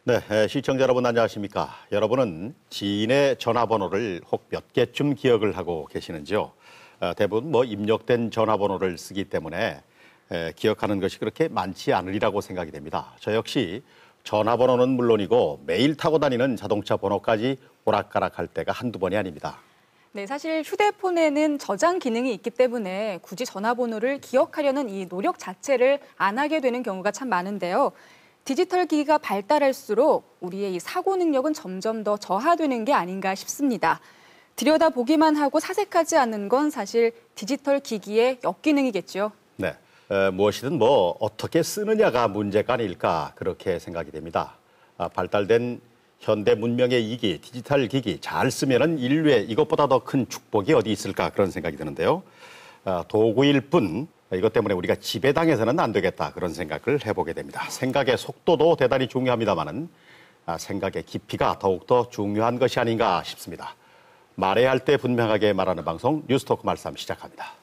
네, 시청자 여러분 안녕하십니까? 여러분은 지인의 전화번호를 혹 몇 개쯤 기억을 하고 계시는지요? 대부분 입력된 전화번호를 쓰기 때문에 기억하는 것이 그렇게 많지 않으리라고 생각이 됩니다. 저 역시 전화번호는 물론이고 매일 타고 다니는 자동차 번호까지 오락가락할 때가 한두 번이 아닙니다. 네, 사실 휴대폰에는 저장 기능이 있기 때문에 굳이 전화번호를 기억하려는 이 노력 자체를 안 하게 되는 경우가 참 많은데요. 디지털 기기가 발달할수록 우리의 이 사고 능력은 점점 더 저하되는 게 아닌가 싶습니다. 들여다보기만 하고 사색하지 않는 건 사실 디지털 기기의 역기능이겠죠. 네, 무엇이든 어떻게 쓰느냐가 문제가 아닐까 그렇게 생각이 됩니다. 발달된 현대 문명의 이기, 디지털 기기 잘 쓰면은 인류에 이것보다 더 큰 축복이 어디 있을까 그런 생각이 드는데요. 도구일 뿐 이것 때문에 우리가 지배당해서는 안 되겠다 그런 생각을 해보게 됩니다. 생각의 속도도 대단히 중요합니다만은 생각의 깊이가 더욱더 중요한 것이 아닌가 싶습니다. 말해야 할 때 분명하게 말하는 방송 뉴스토크 말씀 시작합니다.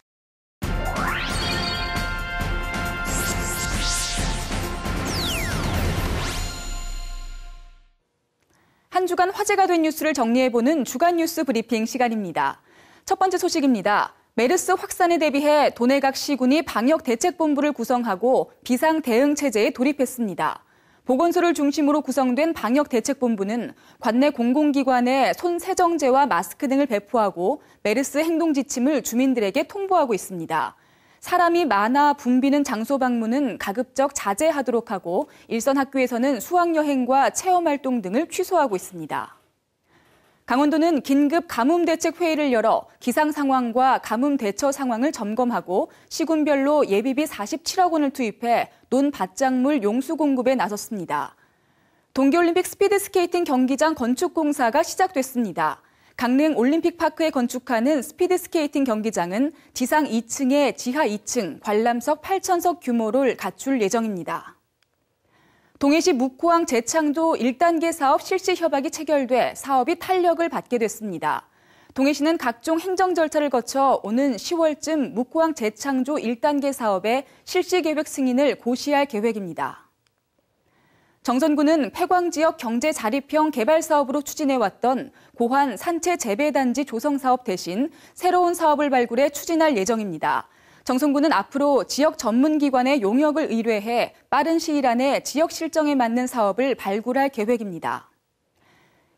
한 주간 화제가 된 뉴스를 정리해보는 주간 뉴스 브리핑 시간입니다. 첫 번째 소식입니다. 메르스 확산에 대비해 도내각 시군이 방역대책본부를 구성하고 비상대응체제에 돌입했습니다. 보건소를 중심으로 구성된 방역대책본부는 관내 공공기관에 손 세정제와 마스크 등을 배포하고 메르스 행동 지침을 주민들에게 통보하고 있습니다. 사람이 많아 붐비는 장소 방문은 가급적 자제하도록 하고 일선 학교에서는 수학여행과 체험활동 등을 취소하고 있습니다. 강원도는 긴급 가뭄대책회의를 열어 기상 상황과 가뭄 대처 상황을 점검하고 시군별로 예비비 47억 원을 투입해 논밭작물 용수 공급에 나섰습니다. 동계올림픽 스피드스케이팅 경기장 건축 공사가 시작됐습니다. 강릉 올림픽파크에 건축하는 스피드스케이팅 경기장은 지상 2층에 지하 2층, 관람석 8,000석 규모를 갖출 예정입니다. 동해시 묵호항 재창조 1단계 사업 실시 협약이 체결돼 사업이 탄력을 받게 됐습니다. 동해시는 각종 행정 절차를 거쳐 오는 10월쯤 묵호항 재창조 1단계 사업의 실시 계획 승인을 고시할 계획입니다. 정선구는 폐광지역 경제자립형 개발 사업으로 추진해왔던 고환 산채 재배단지 조성 사업 대신 새로운 사업을 발굴해 추진할 예정입니다. 정선구는 앞으로 지역 전문기관에 용역을 의뢰해 빠른 시일 안에 지역 실정에 맞는 사업을 발굴할 계획입니다.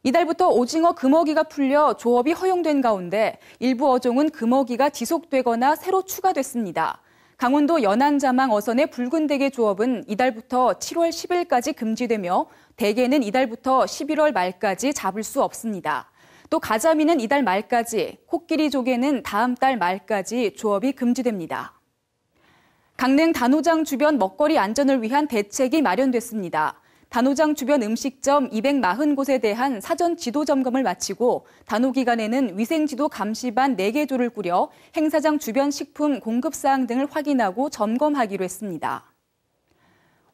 이달부터 오징어 금어기가 풀려 조업이 허용된 가운데 일부 어종은 금어기가 지속되거나 새로 추가됐습니다. 강원도 연안자망 어선의 붉은 대게 조업은 이달부터 7월 10일까지 금지되며 대게는 이달부터 11월 말까지 잡을 수 없습니다. 또 가자미는 이달 말까지, 코끼리 조개는 다음 달 말까지 조업이 금지됩니다. 강릉 단호장 주변 먹거리 안전을 위한 대책이 마련됐습니다. 단호장 주변 음식점 240곳에 대한 사전 지도 점검을 마치고 단호 기간에는 위생지도 감시반 4개 조를 꾸려 행사장 주변 식품 공급 사항 등을 확인하고 점검하기로 했습니다.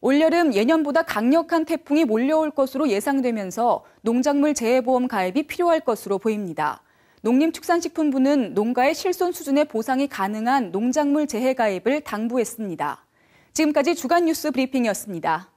올여름 예년보다 강력한 태풍이 몰려올 것으로 예상되면서 농작물 재해보험 가입이 필요할 것으로 보입니다. 농림축산식품부는 농가의 실손 수준의 보상이 가능한 농작물 재해 가입을 당부했습니다. 지금까지 주간 뉴스 브리핑이었습니다.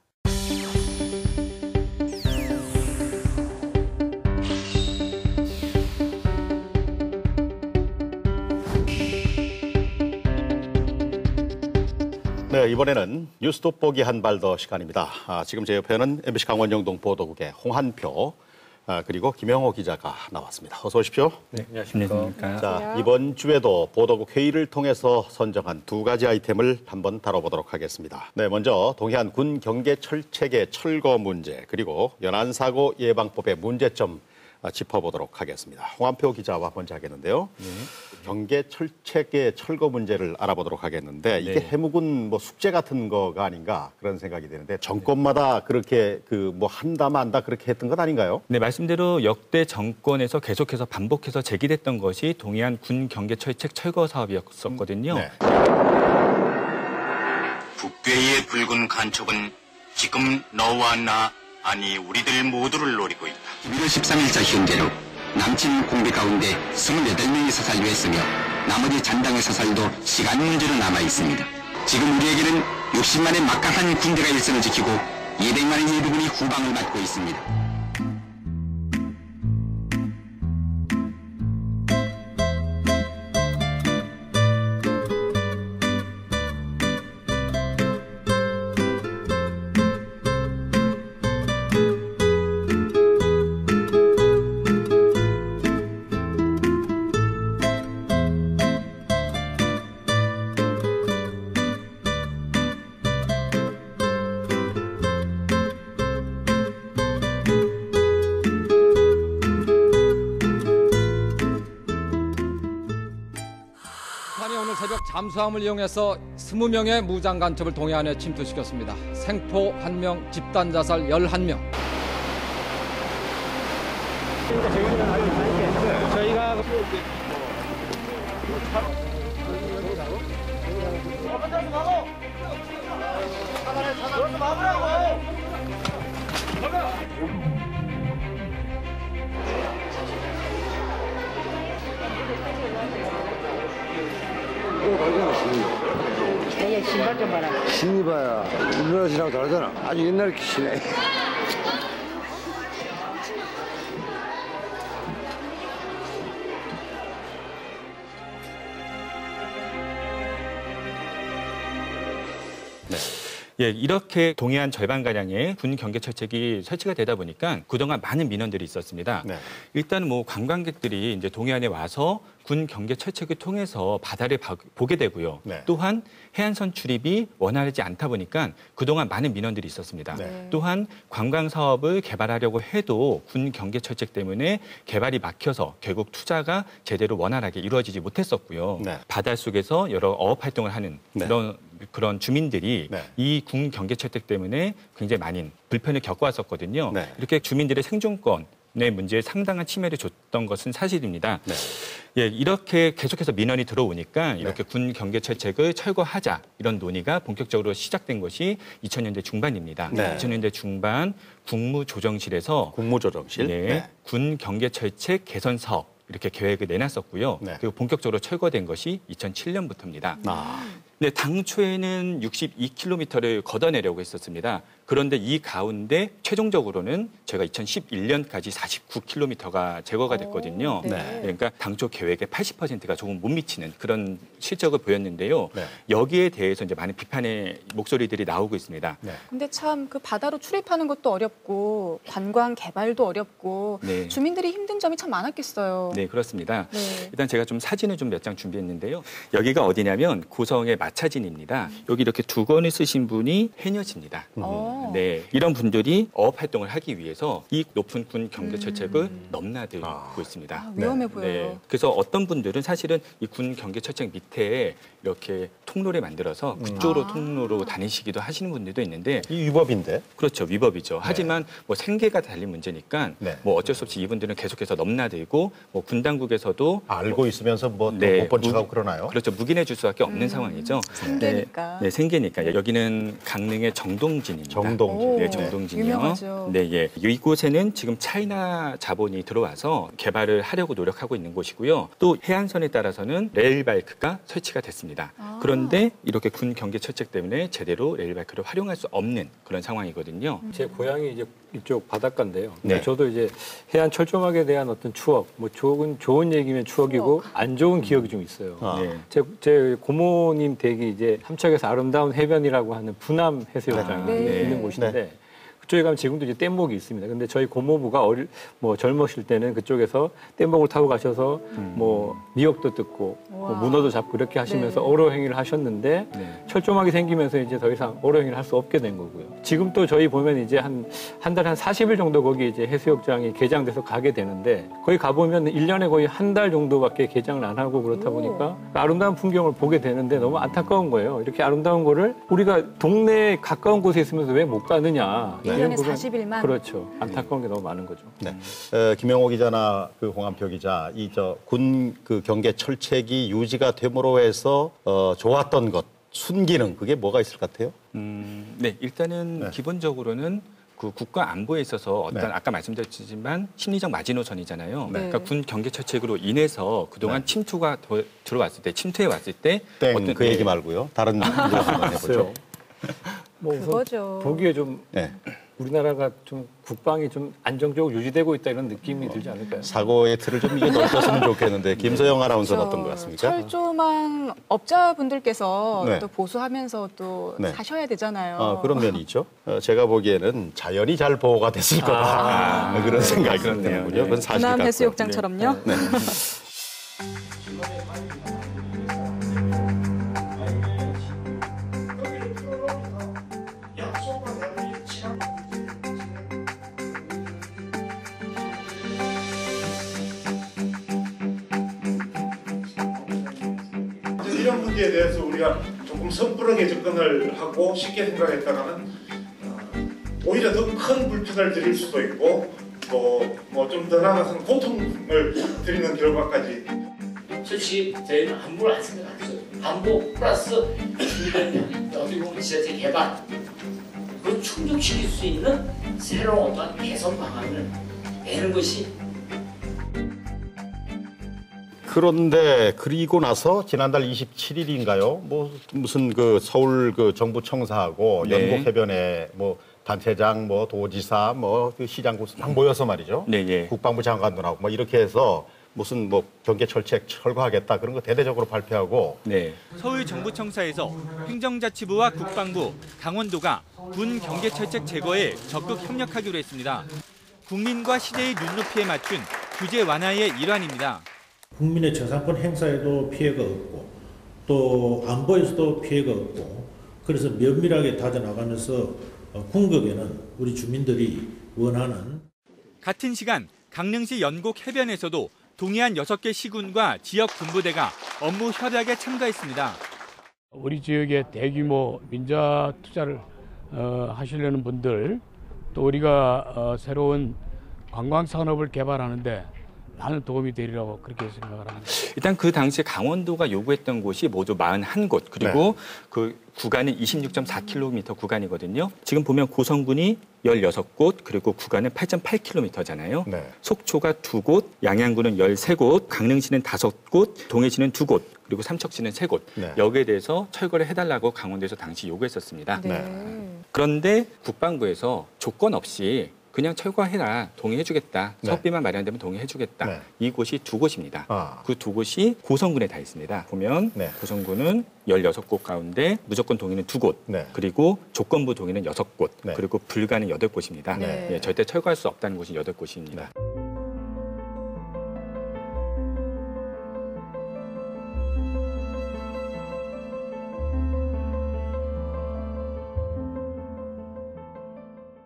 네, 이번에는 뉴스 돋보기 한 발 더 시간입니다. 지금 제 옆에는 MBC 강원 영동 보도국의 홍한표 그리고 김영호 기자가 나왔습니다. 어서 오십시오. 네, 안녕하십니까. 자, 이번 주에도 보도국 회의를 통해서 선정한 2가지 아이템을 한번 다뤄보도록 하겠습니다. 네, 먼저 동해안 군 경계 철책의 철거 문제 그리고 연안사고 예방법의 문제점 짚어보도록 하겠습니다. 홍한표 기자와 먼저 하겠는데요. 네. 경계 철책의 철거 문제를 알아보도록 하겠는데 이게 네. 해묵은 숙제 같은 거가 아닌가 그런 생각이 드는데 정권마다 그렇게 한다 만다 그렇게 했던 것 아닌가요? 네, 말씀대로 역대 정권에서 계속해서 반복해서 제기됐던 것이 동해안 군 경계 철책 철거 사업이었었거든요. 네. 북괴의 붉은 간첩은 지금 너와 나 아니 우리들 모두를 노리고 있다. 11월 13일자 현재로 남친 공비 가운데 28명이 사살되어 있으며 나머지 잔당의 사살도 시간 문제로 남아 있습니다. 지금 우리에게는 60만의 막강한 군대가 일선을 지키고 200만의 예비군이 후방을 맡고 있습니다. 북한이 오늘 새벽 잠수함을 이용해서 20명의 무장 간첩을 동해 안에 침투시켰습니다. 생포 1명, 집단 자살 11명. 신발 좀 봐라. 신이 봐야 우리나라 신하고 다르잖아. 아주 옛날 신네. 예, 이렇게 동해안 절반가량의 군 경계 철책이 설치가 되다 보니까 그동안 많은 민원들이 있었습니다. 네. 일단 뭐 관광객들이 이제 동해안에 와서 군 경계 철책을 통해서 바다를 보게 되고요. 네. 또한 해안선 출입이 원활하지 않다 보니까 그동안 많은 민원들이 있었습니다. 네. 또한 관광 사업을 개발하려고 해도 군 경계 철책 때문에 개발이 막혀서 결국 투자가 제대로 원활하게 이루어지지 못했었고요. 네. 바닷속에서 여러 어업 활동을 하는 네. 그런 주민들이 네. 이 군 경계 철책 때문에 굉장히 많은 불편을 겪어왔었거든요. 네. 이렇게 주민들의 생존권의 문제에 상당한 침해를 줬던 것은 사실입니다. 네. 예, 이렇게 계속해서 민원이 들어오니까 이렇게 군 경계 철책을 철거하자 이런 논의가 본격적으로 시작된 것이 2000년대 중반입니다. 네. 2000년대 중반 국무조정실에서 국무조정실. 네, 군 경계 철책 개선 사업 이렇게 계획을 내놨었고요. 네. 그리고 본격적으로 철거된 것이 2007년부터입니다. 아. 네, 당초에는 62km를 걷어내려고 했었습니다. 그런데 이 가운데 최종적으로는 제가 2011년까지 49km가 제거가 됐거든요. 오, 네. 그러니까 당초 계획의 80%가 조금 못 미치는 그런 실적을 보였는데요. 네. 여기에 대해서 이제 많은 비판의 목소리들이 나오고 있습니다. 네. 근데 참 그 바다로 출입하는 것도 어렵고 관광 개발도 어렵고 네. 주민들이 힘든 점이 참 많았겠어요. 네, 그렇습니다. 네. 일단 제가 좀 사진을 좀 몇 장 준비했는데요. 여기가 어디냐면 고성의 마차진입니다. 여기 이렇게 두 권을 쓰신 분이 해녀십니다. 어. 네, 이런 분들이 어업 활동을 하기 위해서 이 높은 군 경계 철책을 넘나들고 있습니다. 아, 위험해 보여요. 네, 그래서 어떤 분들은 사실은 이 군 경계 철책 밑에 이렇게 통로를 만들어서 그쪽으로 통로로 다니시기도 하시는 분들도 있는데 이 위법인데. 그렇죠, 위법이죠. 하지만 뭐 생계가 달린 문제니까 네. 뭐 어쩔 수 없이 이분들은 계속해서 넘나들고 뭐 군 당국에서도 알고 있으면서 뭐 못 네, 본 척하고 그러나요? 그렇죠, 묵인해 줄 수밖에 없는 상황이죠. 생계니까. 네, 생계니까. 여기는 강릉의 정동진입니다. 정동진. 오, 네, 정동진이요. 유명하죠. 네, 예. 이곳에는 지금 차이나 자본이 들어와서 개발을 하려고 노력하고 있는 곳이고요. 또 해안선에 따라서는 레일바이크가 설치가 됐습니다. 그런데 이렇게 군 경계 철책 때문에 제대로 레일바이크를 활용할 수 없는 그런 상황이거든요. 제 고향이 이제 이쪽 바닷가인데요. 네. 저도 이제 해안 철조망에 대한 어떤 추억, 뭐 좋은 얘기면 추억이고 안 좋은 기억이 좀 있어요. 아. 네. 제 고모님 댁이 이제 삼척에서 아름다운 해변이라고 하는 부남 해수욕장이 네. 있는 곳인데 그쪽에 가면 지금도 이제 뗏목이 있습니다. 근데 저희 고모부가 젊으실 때는 그쪽에서 뗏목을 타고 가셔서 뭐 미역도 뜯고 뭐 문어도 잡고 이렇게 하시면서 네. 어로 행위를 하셨는데 네. 철조망이 생기면서 이제 더 이상 어로 행위를 할 수 없게 된 거고요. 지금 또 저희 보면 이제 한 달에 한 40일 정도 거기 이제 해수욕장이 개장돼서 가게 되는데 거기 가보면 1년에 거의 한 달 정도밖에 개장을 안 하고 그렇다 보니까 아름다운 풍경을 보게 되는데 너무 안타까운 거예요. 이렇게 아름다운 거를 우리가 동네 가까운 곳에 있으면서 왜 못 가느냐. 네. 이런 1년에 부분. 40일만. 그렇죠. 안타까운 게 너무 많은 거죠. 네. 김영호 기자나 그 홍한표 기자, 이 군 그 경계 철책이 유지가 됨으로 해서 좋았던 것, 순기능 그게 뭐가 있을 것 같아요? 네, 일단은 네. 기본적으로는 그 국가 안보에 있어서 어떤 네. 아까 말씀드렸지만 심리적 마지노선이잖아요. 네. 그러니까 군 경계 철책으로 인해서 그동안 네. 침투가 들어왔을 때, 침투해 왔을 때 그 얘기 말고요. 다른 문제 한번 해보죠. 뭐 우선 그거죠. 보기에 좀 네. 우리나라가 좀 국방이 좀 안정적으로 유지되고 있다 이런 느낌이 들지 않을까요? 사고의 틀을 좀 이게 넓혔으면 좋겠는데 김서영 아나운서는 어떤 것 같습니까? 철조망 업자분들께서 네. 또 보수하면서 또 네. 사셔야 되잖아요. 그런 면이 있죠. 제가 보기에는 자연이 잘 보호가 됐을 거다. 그런 생각이 그렇네요. 드는군요. 그건 사실 부남 같고요. 해수욕장처럼요. 네. 이런 문제에 대해서 우리가 조금 섣부르게 접근을 하고 쉽게 생각했다가는 오히려 더 큰 불편을 드릴 수도 있고 또 뭐 좀 더 나아가서는 고통을 드리는 결과까지. 솔직히 저희는 안보를 안 생각하죠. 안보 플러스 주변 어떻게 보면 지자체 개발 그걸 충족시킬 수 있는 새로운 어떤 개선 방안을 내는 것이. 그런데 그리고 나서 지난달 27일인가요? 뭐 무슨 그 서울 그 정부 청사하고 네. 연곡 해변에 뭐 단체장, 뭐 도지사, 뭐그 시장군 막 모여서 말이죠. 네, 예. 국방부 장관도 나오고 뭐 이렇게 해서 무슨 뭐 경계 철책 철거하겠다 그런 거 대대적으로 발표하고. 네. 서울 정부청사에서 행정자치부와 국방부, 강원도가 군 경계철책 제거에 적극 협력하기로 했습니다. 국민과 시대의 눈높이에 맞춘 규제 완화의 일환입니다. 국민의 저상권 행사에도 피해가 없고 또 안보에서도 피해가 없고 그래서 면밀하게 다져나가면서 궁극에는 우리 주민들이 원하는. 같은 시간 강릉시 연곡 해변에서도 동해안 6개 시군과 지역 군부대가 업무 협약에 참가했습니다. 우리 지역에 대규모 민자 투자를 하시려는 분들 또 우리가 새로운 관광 산업을 개발하는데 많은 도움이 되리라고 그렇게 생각을 합니다. 일단 그 당시에 강원도가 요구했던 곳이 모두 41곳 그리고 그 구간은 26.4km 구간이거든요. 지금 보면 고성군이 16곳 그리고 구간은 8.8km잖아요. 네. 속초가 2곳, 양양군은 13곳, 강릉시는 5곳, 동해시는 2곳, 그리고 삼척시는 3곳. 네. 여기에 대해서 철거를 해달라고 강원도에서 당시 요구했었습니다. 네. 그런데 국방부에서 조건 없이 그냥 철거해라, 동의해주겠다. 네. 사업비만 마련되면 동의해주겠다. 네. 이곳이 2곳입니다. 아. 그 2곳이 고성군에 다 있습니다. 보면 네. 고성군은 16곳 가운데 무조건 동의는 2곳, 네. 그리고 조건부 동의는 6곳, 네. 그리고 불가는 8곳입니다. 네. 예, 절대 철거할 수 없다는 곳이 8곳입니다.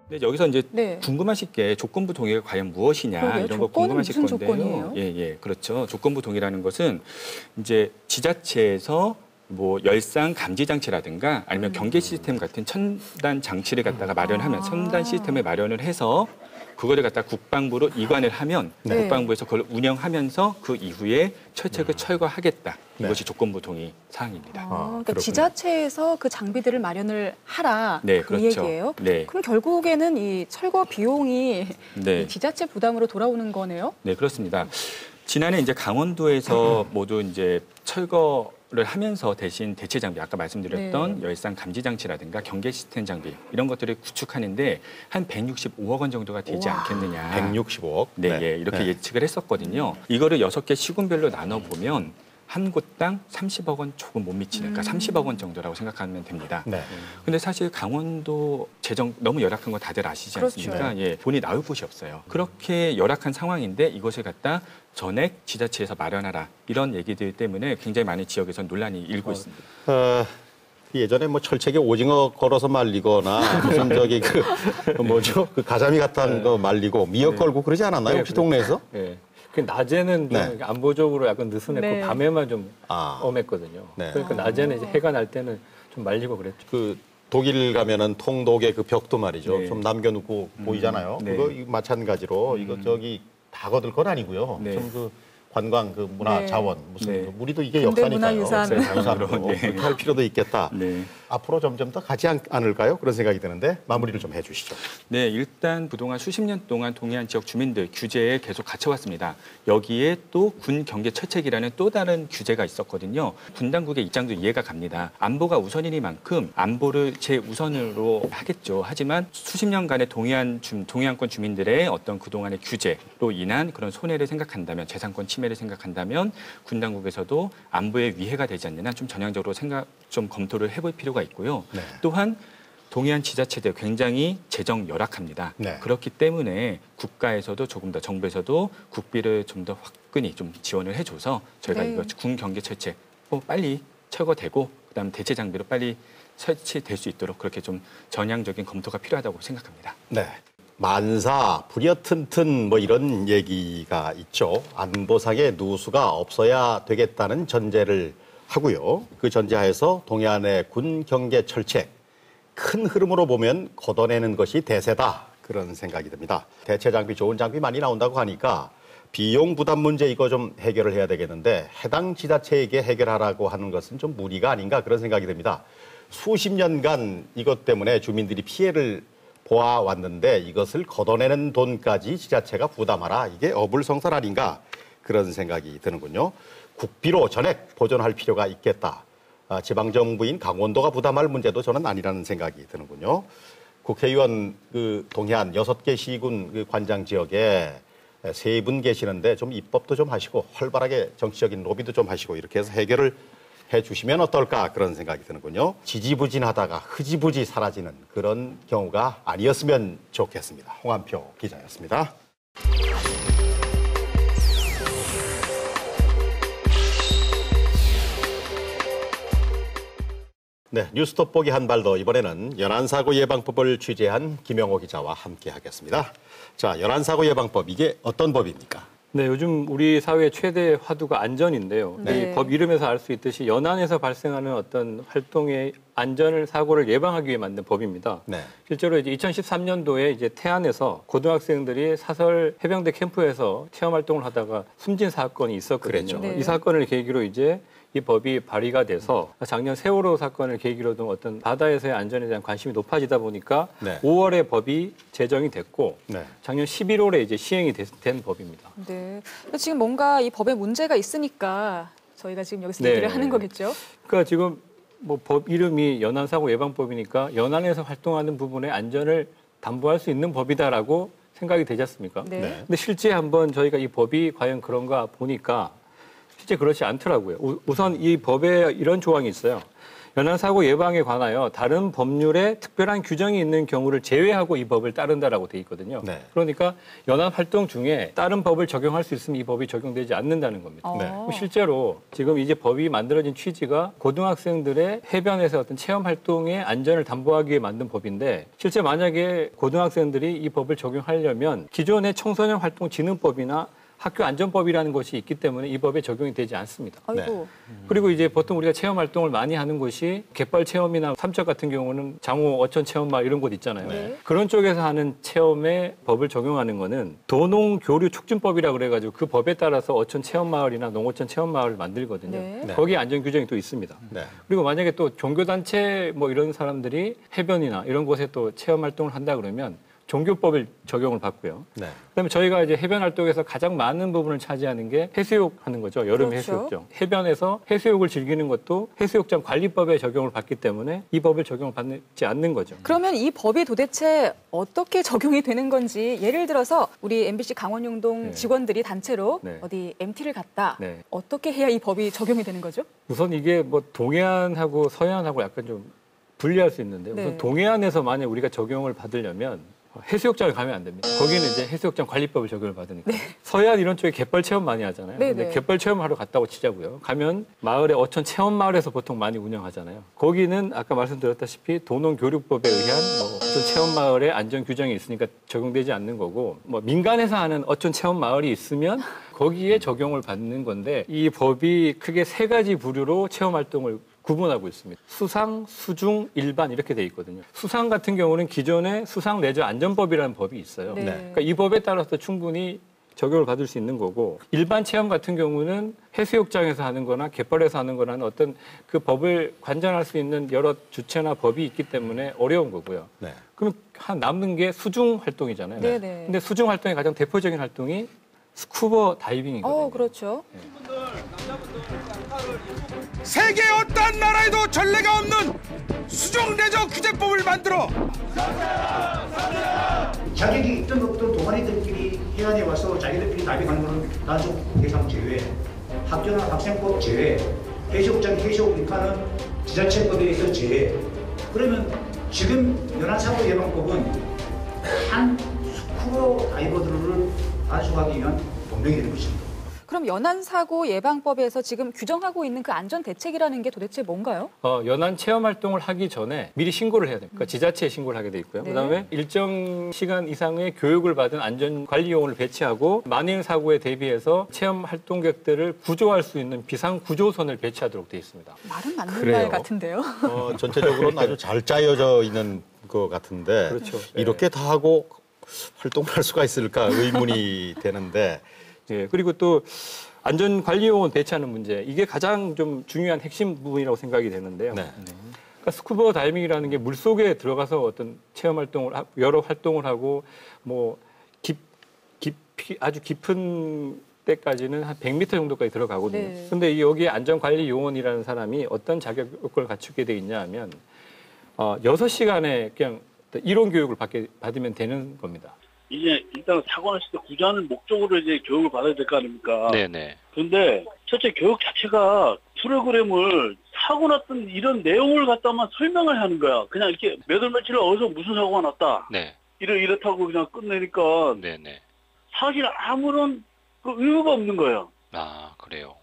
근데 여기서 이제 네. 궁금하실 게 조건부 동의가 과연 무엇이냐 그러게요. 이런 거 조건은 궁금하실 무슨 건데요. 조건이에요? 예, 그렇죠. 조건부 동의라는 것은 이제 지자체에서 뭐 열상 감지 장치라든가 아니면 경계 시스템 같은 첨단 장치를 갖다가 마련하면 첨단 시스템을 마련을 해서 그거를 갖다 국방부로 이관을 하면 네. 국방부에서 그걸 운영하면서 그 이후에 철책을 철거하겠다. 네. 이것이 조건부 동의 사항입니다. 그러니까 그렇군요. 지자체에서 그 장비들을 마련을 하라 네, 그 그렇죠. 얘기예요. 네. 그럼 결국에는 이 철거 비용이 네. 이 지자체 부담으로 돌아오는 거네요. 네, 그렇습니다. 지난해 이제 강원도에서 모두 이제 철거를 하면서 대신 대체 장비, 아까 말씀드렸던 열상 감지 장치라든가 경계 시스템 장비 이런 것들을 구축하는데 한 165억 원 정도가 들지 않겠느냐. 165억. 네, 예, 이렇게 예측을 했었거든요. 이거를 6개 시군별로 나눠 보면 한 곳당 30억 원 조금 못 미치는, 그러니까 30억 원 정도라고 생각하면 됩니다. 네. 근데 사실 강원도 재정 너무 열악한 거 다들 아시지 그렇죠. 않습니까? 예, 돈이 나올 곳이 없어요. 그렇게 열악한 상황인데 이것을 갖다 전액 지자체에서 마련하라 이런 얘기들 때문에 굉장히 많은 지역에서 논란이 일고 있습니다. 예전에 뭐 철책에 오징어 걸어서 말리거나 무슨 저기 그 뭐죠? 그 가자미 같은 거 말리고 미역 걸고 그러지 않았나요? 혹시 동네에서? 네. 그 낮에는 좀 안보적으로 약간 느슨했고 네. 밤에만 좀 엄했거든요. 네. 그러니까 낮에는 이제 해가 날 때는 좀 말리고 그랬죠. 그 독일 가면은 통독의 그 벽도 말이죠. 네. 좀 남겨놓고 보이잖아요. 네. 그거 마찬가지로 이거 저기 다 거들 건 아니고요. 네. 좀 그 관광 그 문화 네. 자원 무슨 네. 그 우리도 이게 근대 역사니까요. 문화유산. 유산으로 네. 할 필요도 있겠다. 네. 앞으로 점점 더 가지 않을까요? 그런 생각이 드는데 마무리를 좀 해주시죠. 네, 일단 그동안 수십 년 동안 동해안 지역 주민들 규제에 계속 갇혀왔습니다. 여기에 또 군 경계 철책이라는 또 다른 규제가 있었거든요. 군 당국의 입장도 이해가 갑니다. 안보가 우선이니만큼 안보를 제우선으로 하겠죠. 하지만 수십 년간의 동해안권 주민들의 어떤 그동안의 규제로 인한 그런 손해를 생각한다면, 재산권 침해를 생각한다면 군 당국에서도 안보에 위해가 되지 않는 한 좀 전향적으로 좀 검토를 해볼 필요가 있고요. 네. 또한 동해안 지자체들 굉장히 재정 열악합니다. 네. 그렇기 때문에 국가에서도 조금 더 정부에서도 국비를 좀 더 화끈히 좀 지원을 해줘서 저희가 네. 이거 군 경계 철책 빨리 철거되고 그다음 대체 장비로 빨리 설치될 수 있도록 그렇게 좀 전향적인 검토가 필요하다고 생각합니다. 네. 만사, 부려 튼튼 뭐 이런 얘기가 있죠. 안보상의 누수가 없어야 되겠다는 전제를 하고요. 그 전제하에서 동해안의 군 경계 철책, 큰 흐름으로 보면 걷어내는 것이 대세다. 그런 생각이 듭니다. 대체 장비, 좋은 장비 많이 나온다고 하니까 비용 부담 문제 이거 좀 해결을 해야 되겠는데 해당 지자체에게 해결하라고 하는 것은 좀 무리가 아닌가 그런 생각이 듭니다. 수십 년간 이것 때문에 주민들이 피해를 보아왔는데 이것을 걷어내는 돈까지 지자체가 부담하라. 이게 어불성설 아닌가 그런 생각이 드는군요. 국비로 전액 보존할 필요가 있겠다. 지방정부인 강원도가 부담할 문제도 저는 아니라는 생각이 드는군요. 국회의원 그 동해안 6개 시군 그 관장 지역에 3분 계시는데 좀 입법도 좀 하시고 활발하게 정치적인 로비도 좀 하시고 이렇게 해서 해결을 해 주시면 어떨까 그런 생각이 드는군요. 지지부진하다가 흐지부지 사라지는 그런 경우가 아니었으면 좋겠습니다. 홍한표 기자였습니다. 네, 뉴스톱 보기 한 발 더 이번에는 연안사고 예방법을 취재한 김영호 기자와 함께하겠습니다. 자, 연안사고 예방법 이게 어떤 법입니까? 네, 요즘 우리 사회의 최대 화두가 안전인데요. 네. 이 법 이름에서 알 수 있듯이 연안에서 발생하는 어떤 활동의 사고를 예방하기 위해 만든 법입니다. 네. 실제로 이제 2013년도에 이제 태안에서 고등학생들이 사설 해병대 캠프에서 체험 활동을 하다가 숨진 사건이 있었거든요. 네. 이 사건을 계기로 이제 이 법이 발의가 돼서 작년 세월호 사건을 계기로 등 어떤 바다에서의 안전에 대한 관심이 높아지다 보니까 네. 5월에 법이 제정이 됐고 네. 작년 11월에 이제 시행이 된 법입니다. 네. 지금 뭔가 이 법에 문제가 있으니까 저희가 지금 여기서 네. 얘기를 하는 거겠죠? 그러니까 지금 뭐 법 이름이 연안사고 예방법이니까 연안에서 활동하는 부분의 안전을 담보할 수 있는 법이다라고 생각이 되지 않습니까? 네. 근데 실제 한번 저희가 이 법이 과연 그런가 보니까 실제 그렇지 않더라고요. 우선 이 법에 이런 조항이 있어요. 연안사고 예방에 관하여 다른 법률에 특별한 규정이 있는 경우를 제외하고 이 법을 따른다라고 돼 있거든요. 네. 그러니까 연안 활동 중에 다른 법을 적용할 수 있으면 이 법이 적용되지 않는다는 겁니다. 네. 실제로 지금 이제 법이 만들어진 취지가 고등학생들의 해변에서 어떤 체험 활동의 안전을 담보하기 위해 만든 법인데 실제 만약에 고등학생들이 이 법을 적용하려면 기존의 청소년 활동 진흥법이나 학교 안전법이라는 것이 있기 때문에 이 법에 적용이 되지 않습니다. 아이고. 그리고 이제 보통 우리가 체험 활동을 많이 하는 곳이 갯벌 체험이나 삼척 같은 경우는 장호 어촌 체험마을 이런 곳 있잖아요. 네. 그런 쪽에서 하는 체험에 법을 적용하는 거는 도농 교류 촉진법이라 그래가지고 그 법에 따라서 어촌 체험마을이나 농어촌 체험마을을 만들거든요. 네. 거기에 안전 규정이 또 있습니다. 네. 그리고 만약에 또 종교단체 뭐 이런 사람들이 해변이나 이런 곳에 또 체험 활동을 한다 그러면 종교법을 적용을 받고요. 네. 그다음에 저희가 이제 해변 활동에서 가장 많은 부분을 차지하는 게 해수욕 하는 거죠. 여름 그렇죠. 해수욕장. 해변에서 해수욕을 즐기는 것도 해수욕장 관리법에 적용을 받기 때문에 이 법을 적용을 받지 않는 거죠. 그러면 이 법이 도대체 어떻게 적용이 되는 건지 예를 들어서 우리 MBC 강원용동 네. 직원들이 단체로 네. 어디 MT를 갔다. 네. 어떻게 해야 이 법이 적용이 되는 거죠? 우선 이게 뭐 동해안하고 서해안하고 약간 좀 분리할 수 있는데 우선 네. 동해안에서 만약 우리가 적용을 받으려면 해수욕장을 가면 안 됩니다. 거기는 이제 해수욕장 관리법을 적용을 받으니까. 서해안 이런 쪽에 갯벌 체험 많이 하잖아요. 네, 근데 네. 갯벌 체험하러 갔다고 치자고요. 가면 마을에 어촌 체험 마을에서 보통 많이 운영하잖아요. 거기는 아까 말씀드렸다시피 도농교육법에 의한 뭐 어촌 체험 마을의 안전 규정이 있으니까 적용되지 않는 거고 뭐 민간에서 하는 어촌 체험 마을이 있으면 거기에 적용을 받는 건데 이 법이 크게 3가지 부류로 체험 활동을 구분하고 있습니다. 수상, 수중, 일반 이렇게 돼 있거든요. 수상 같은 경우는 기존에 수상 레저 안전법이라는 법이 있어요. 네. 그러니까 이 법에 따라서 충분히 적용을 받을 수 있는 거고 일반 체험 같은 경우는 해수욕장에서 하는 거나 갯벌에서 하는 거나 어떤 그 법을 관장할 수 있는 여러 주체나 법이 있기 때문에 어려운 거고요. 네. 그럼 남는 게 수중 활동이잖아요. 네네. 근데 수중 활동의 가장 대표적인 활동이 스쿠버 다이빙이거든요. 그렇죠. 세계 어떤 나라에도 전례가 없는 수중 레저 규제법을 만들어 자격이 있던 없던 동아리들끼리 해안에 와서 자기들끼리 다이빙하는 거는 단속 대상 제외, 학교나 학생법 제외, 해수욕장 해수욕 인파는 지자체법에 의해서 제외. 그러면 지금 연안사고 예방법은 한 스쿠버 다이버들을 단속하기 위한 법령이 되는 것입니다. 그럼 연안사고 예방법에서 지금 규정하고 있는 그 안전 대책이라는 게 도대체 뭔가요? 연안 체험 활동을 하기 전에 미리 신고를 해야 됩니다. 지자체에 신고를 하게 돼 있고요. 네. 그다음에 일정 시간 이상의 교육을 받은 안전관리요원을 배치하고 만일 사고에 대비해서 체험 활동객들을 구조할 수 있는 비상구조선을 배치하도록 돼 있습니다. 말은 맞는 그래요. 말 같은데요. 전체적으로는 아주 잘 짜여져 있는 것 같은데 그렇죠. 이렇게 다 하고 활동을 할 수가 있을까 의문이 되는데 예, 그리고 또 안전관리요원 배치하는 문제, 이게 가장 좀 중요한 핵심 부분이라고 생각이 되는데요. 네. 그러니까 스쿠버 다이빙이라는 게 물속에 들어가서 어떤 체험 활동을, 여러 활동을 하고, 뭐, 깊이, 아주 깊은 때까지는 한 100m 정도까지 들어가거든요. 네. 근데 여기에 안전관리요원이라는 사람이 어떤 자격 요건을 갖추게 돼 있냐 하면, 6시간에 그냥 이론 교육을 받으면 되는 겁니다. 이제 일단 사고 났을 때 구조하는 목적으로 이제 교육을 받아야 될 거 아닙니까? 네네. 그런데 첫째 교육 자체가 프로그램을 사고 났던 이런 내용을 갖다만 설명을 하는 거야. 그냥 이렇게 몇 월 며칠 어디서 무슨 사고가 났다. 네. 이렇다고 그냥 끝내니까 네네. 사실 아무런 그 의무가 없는 거예요. 아, 그래요.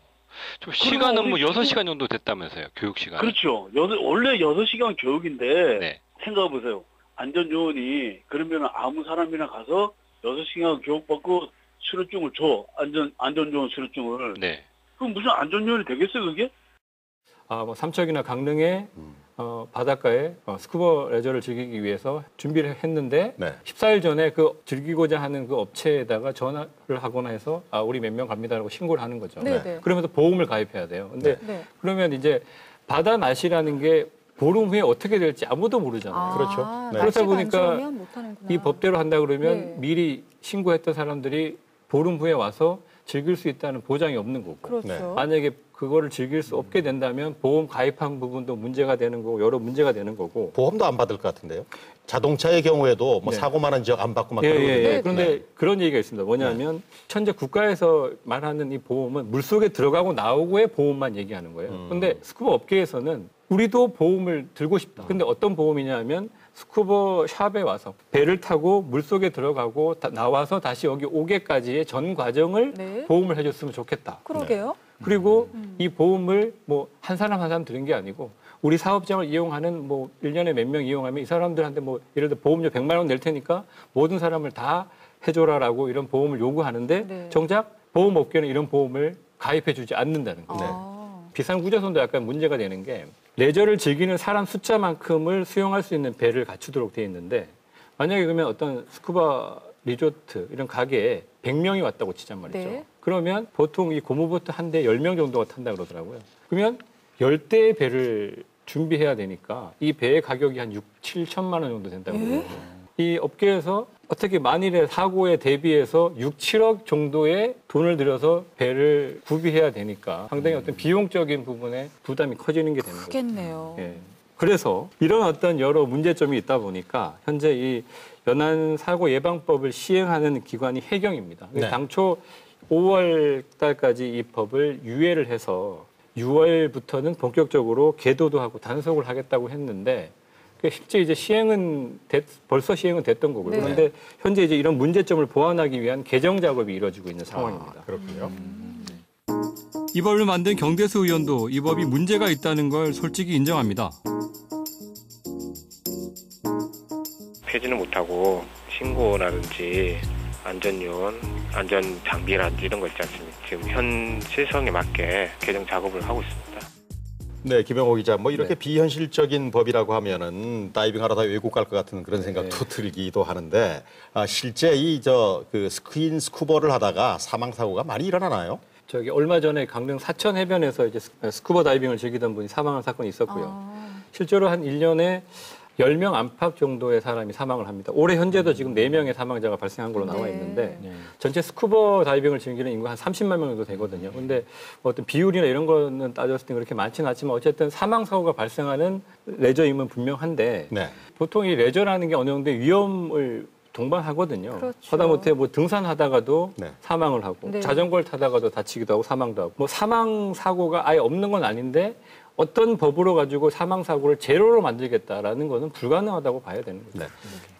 좀 시간은 뭐 6시간 정도 됐다면서요, 교육 시간. 그렇죠. 원래 6시간 교육인데 네. 생각해 보세요. 안전요원이 그러면 아무 사람이나 가서 6시간 교육받고 수료증을 줘. 안전요원 수료증을. 네. 그럼 무슨 안전요원이 되겠어요, 그게? 뭐 삼척이나 강릉에 바닷가에 스쿠버 레저를 즐기기 위해서 준비를 했는데 네. 14일 전에 그 즐기고자 하는 그 업체에다가 전화를 하거나 해서 우리 몇 명 갑니다라고 신고를 하는 거죠. 네. 그러면서 보험을 가입해야 돼요. 근데 네. 그러면 이제 바다 날씨라는 게 보름 후에 어떻게 될지 아무도 모르잖아요. 그렇죠. 네. 그렇다 보니까 못하는구나. 이 법대로 한다 그러면 네. 미리 신고했던 사람들이 보름 후에 와서 즐길 수 있다는 보장이 없는 거고. 그렇죠. 네. 만약에 그거를 즐길 수 없게 된다면 보험 가입한 부분도 문제가 되는 거고 여러 문제가 되는 거고. 보험도 안 받을 것 같은데요. 자동차의 경우에도 뭐 네. 사고 많은 지역 안 받고 막 예, 그러거든요. 예. 그런데 그런 얘기가 있습니다. 뭐냐면 현재 국가에서 말하는 이 보험은 물속에 들어가고 나오고의 보험만 얘기하는 거예요. 그런데 스쿠버 업계에서는 우리도 보험을 들고 싶다. 근데 어떤 보험이냐 하면 스쿠버 샵에 와서 배를 타고 물속에 들어가고 나와서 다시 여기 오게까지의 전 과정을 네. 보험을 해줬으면 좋겠다. 그러게요. 그리고 이 보험을 뭐 한 사람 한 사람 드는 게 아니고 우리 사업장을 이용하는 뭐 1년에 몇 명 이용하면 이 사람들한테 뭐 예를 들어 보험료 100만 원 낼 테니까 모든 사람을 다 해줘라라고 이런 보험을 요구하는데 네. 정작 보험업계는 이런 보험을 가입해주지 않는다는 거예요. 비상구조선도 약간 문제가 되는 게 레저를 즐기는 사람 숫자만큼을 수용할 수 있는 배를 갖추도록 돼 있는데 만약에 그러면 어떤 스쿠버 리조트 이런 가게에 100명이 왔다고 치잔 말이죠. 네. 그러면 보통 이 고무보트 한 대 10명 정도가 탄다 그러더라고요. 그러면 10대의 배를 준비해야 되니까 이 배의 가격이 한 7천만 원 정도 된다고 그러더라고요. 이 업계에서 어떻게 만일의 사고에 대비해서 6, 7억 정도의 돈을 들여서 배를 구비해야 되니까 상당히 어떤 비용적인 부분에 부담이 커지는 게 되는 거죠. 그렇겠네요. 예. 그래서 이런 어떤 여러 문제점이 있다 보니까 현재 이 연안 사고 예방법을 시행하는 기관이 해경입니다. 네. 당초 5월 달까지 이 법을 유예를 해서 6월부터는 본격적으로 계도도 하고 단속을 하겠다고 했는데 실제 이제 벌써 시행은 됐던 거고요. 네. 그런데 현재 이제 이런 문제점을 보완하기 위한 개정 작업이 이루어지고 있는 상황입니다. 그렇군요. 이 법을 만든 경대수 의원도 이 법이 문제가 있다는 걸 솔직히 인정합니다. 폐지는 못하고 신고라든지 안전요원, 안전장비라든지 이런 거 있지 않습니까? 지금 현 실성에 맞게 개정 작업을 하고 있습니다. 네, 김영호 기자, 뭐 이렇게 비현실적인 법이라고 하면은 다이빙하러 다 외국 갈 것 같은 그런 생각도 들기도 하는데 실제 그 스크린 스쿠버를 하다가 사망 사고가 많이 일어나나요? 저기 얼마 전에 강릉 사천 해변에서 이제 스쿠버 다이빙을 즐기던 분이 사망한 사건이 있었고요. 실제로 한 1년에 10명 안팎 정도의 사람이 사망을 합니다. 올해 현재도 지금 4명의 사망자가 발생한 걸로 나와 있는데 전체 스쿠버 다이빙을 즐기는 인구가 한 30만 명 정도 되거든요. 근데 어떤 비율이나 이런 거는 따졌을 때 그렇게 많지는 않지만 어쨌든 사망 사고가 발생하는 레저임은 분명한데 보통 이 레저라는 게 어느 정도의 위험을 동반하거든요. 그렇죠. 하다못해 뭐 등산하다가도 사망을 하고 네. 자전거를 타다가도 다치기도 하고 사망도 하고 뭐 사망 사고가 아예 없는 건 아닌데 어떤 법으로 가지고 사망 사고를 제로로 만들겠다라는 거는 불가능하다고 봐야 되는 거죠. 네.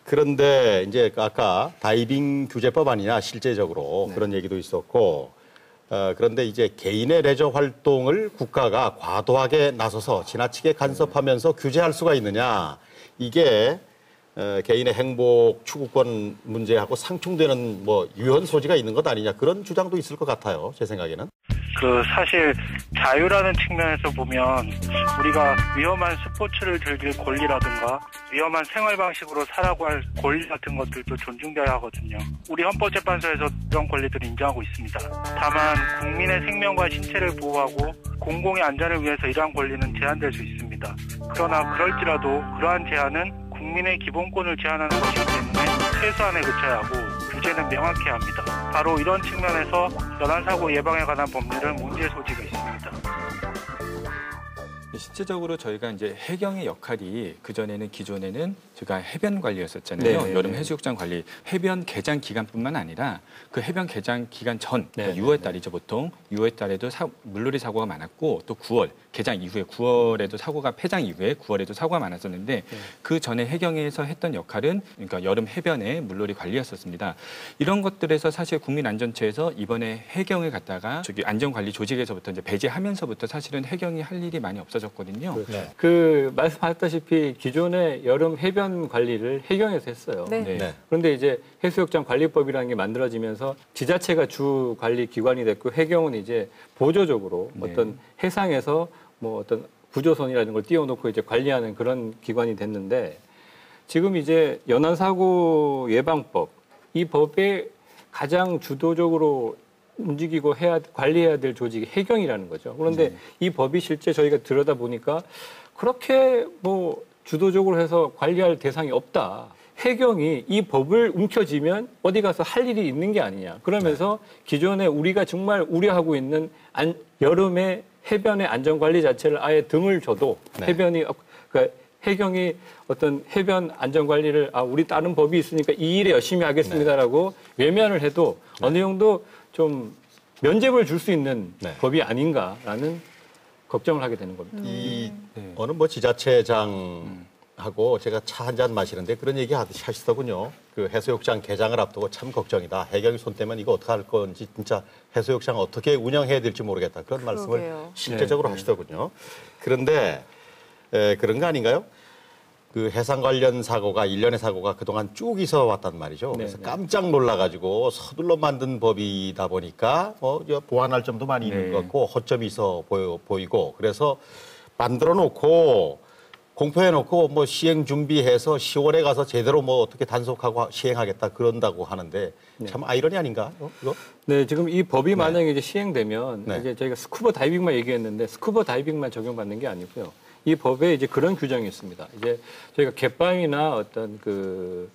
그런데 이제 아까 다이빙 규제법 아니냐 실제적으로 그런 얘기도 있었고 그런데 이제 개인의 레저 활동을 국가가 과도하게 나서서 지나치게 간섭하면서 규제할 수가 있느냐 이게 개인의 행복 추구권 문제하고 상충되는 뭐 유연 소지가 있는 것 아니냐 그런 주장도 있을 것 같아요. 제 생각에는. 사실 자유라는 측면에서 보면 우리가 위험한 스포츠를 즐길 권리라든가 위험한 생활 방식으로 살아고 할 권리 같은 것들도 존중돼야 하거든요. 우리 헌법재판소에서 그런 권리들을 인정하고 있습니다. 다만 국민의 생명과 신체를 보호하고 공공의 안전을 위해서 이러한 권리는 제한될 수 있습니다. 그러나 그럴지라도 그러한 제한은 국민의 기본권을 제한하는 것이기 때문에 최소한에 그쳐야 하고 규제는 명확해야 합니다. 바로 이런 측면에서 연안사고 예방에 관한 법률은 문제 소지가 있습니다. 실제적으로 저희가 이제 해경의 역할이 그전에는 기존에는 제가 해변 관리였었잖아요. 네. 여름 해수욕장 관리, 해변 개장 기간뿐만 아니라 그 해변 개장 기간 전, 그러니까 6월 달이죠 보통. 6월 달에도 물놀이 사고가 많았고 또 9월 개장 이후에 9월에도 사고가 폐장 이후에 9월에도 사고가 많았었는데 그 전에 해경에서 했던 역할은 그러니까 여름 해변의 물놀이 관리였었습니다. 이런 것들에서 사실 국민안전처에서 이번에 해경을 갖다가 저기 안전관리 조직에서부터 이제 배제하면서부터 사실은 해경이 할 일이 많이 없어졌거든요. 그 말씀하셨다시피 기존의 여름 해변 관리를 해경에서 했어요. 그런데 이제 해수욕장 관리법이라는 게 만들어지면서 지자체가 주 관리 기관이 됐고 해경은 이제 보조적으로 어떤 해상에서 뭐 어떤 구조선이라는 걸 띄워놓고 이제 관리하는 그런 기관이 됐는데 지금 이제 연안사고 예방법 이 법에 가장 주도적으로 움직이고 관리해야 될 조직이 해경이라는 거죠. 그런데 이 법이 실제 저희가 들여다보니까 그렇게 뭐 주도적으로 해서 관리할 대상이 없다. 해경이 이 법을 움켜쥐면 어디 가서 할 일이 있는 게 아니냐. 그러면서 기존에 우리가 정말 우려하고 있는 여름에 해변의 안전관리 자체를 아예 등을 줘도 해변이 그러니까 해경이 어떤 해변 안전관리를 우리 다른 법이 있으니까 이 일에 열심히 하겠습니다라고 외면을 해도 어느 정도 좀 면죄부를 줄 수 있는 법이 아닌가라는 걱정을 하게 되는 겁니다. 어느 뭐 지자체장하고 제가 차 한 잔 마시는데 그런 얘기 하시더군요. 그 해수욕장 개장을 앞두고 참 걱정이다. 해경이 손 떼면 이거 어떻게 할 건지 진짜 해수욕장 어떻게 운영해야 될지 모르겠다. 그런 말씀을 실제적으로 하시더군요. 그런데 그런 거 아닌가요? 그 해상 관련 사고가 일련의 사고가 그동안 쭉 있어 왔단 말이죠. 그래서 깜짝 놀라가지고 서둘러 만든 법이다 보니까 보완할 점도 많이 있는 것 같고 허점이 있어 보이고 그래서 만들어 놓고 공포해 놓고 뭐 시행 준비해서 10월에 가서 제대로 뭐 어떻게 단속하고 시행하겠다 그런다고 하는데 참 아이러니 아닌가? 이거? 네, 지금 이 법이 만약에 이제 시행되면 이제 저희가 스쿠버 다이빙만 얘기했는데 스쿠버 다이빙만 적용받는 게 아니고요. 이 법에 이제 그런 규정이 있습니다. 이제 저희가 갯바위나 어떤 그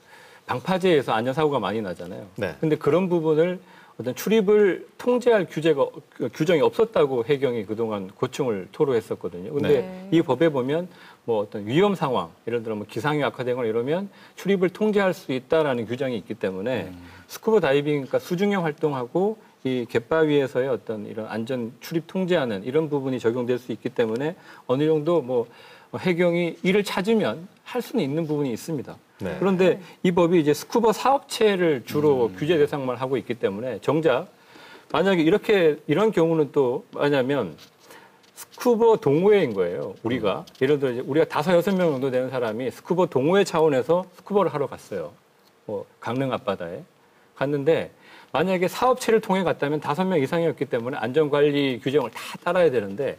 방파제에서 안전사고가 많이 나잖아요. 근데 그런 부분을 어떤 출입을 통제할 규정이 없었다고 해경이 그동안 고충을 토로했었거든요. 근데 이 법에 보면 뭐 어떤 위험 상황, 예를 들어 뭐 기상이 악화되거나 이러면 출입을 통제할 수 있다라는 규정이 있기 때문에 스쿠버 다이빙, 그러니까 수중형 활동하고 이 갯바위에서의 어떤 이런 안전 출입 통제하는 이런 부분이 적용될 수 있기 때문에 어느 정도 뭐 해경이 이를 찾으면 할 수는 있는 부분이 있습니다. 그런데 이 법이 이제 스쿠버 사업체를 주로 규제 대상만 하고 있기 때문에 정작 만약에 이런 경우는 또 뭐냐면 스쿠버 동호회인 거예요. 우리가 예를 들어 이제 우리가 5-6명 정도 되는 사람이 스쿠버 동호회 차원에서 스쿠버를 하러 갔어요. 뭐 강릉 앞바다에 갔는데 만약에 사업체를 통해 갔다면 5명 이상이었기 때문에 안전관리 규정을 다 따라야 되는데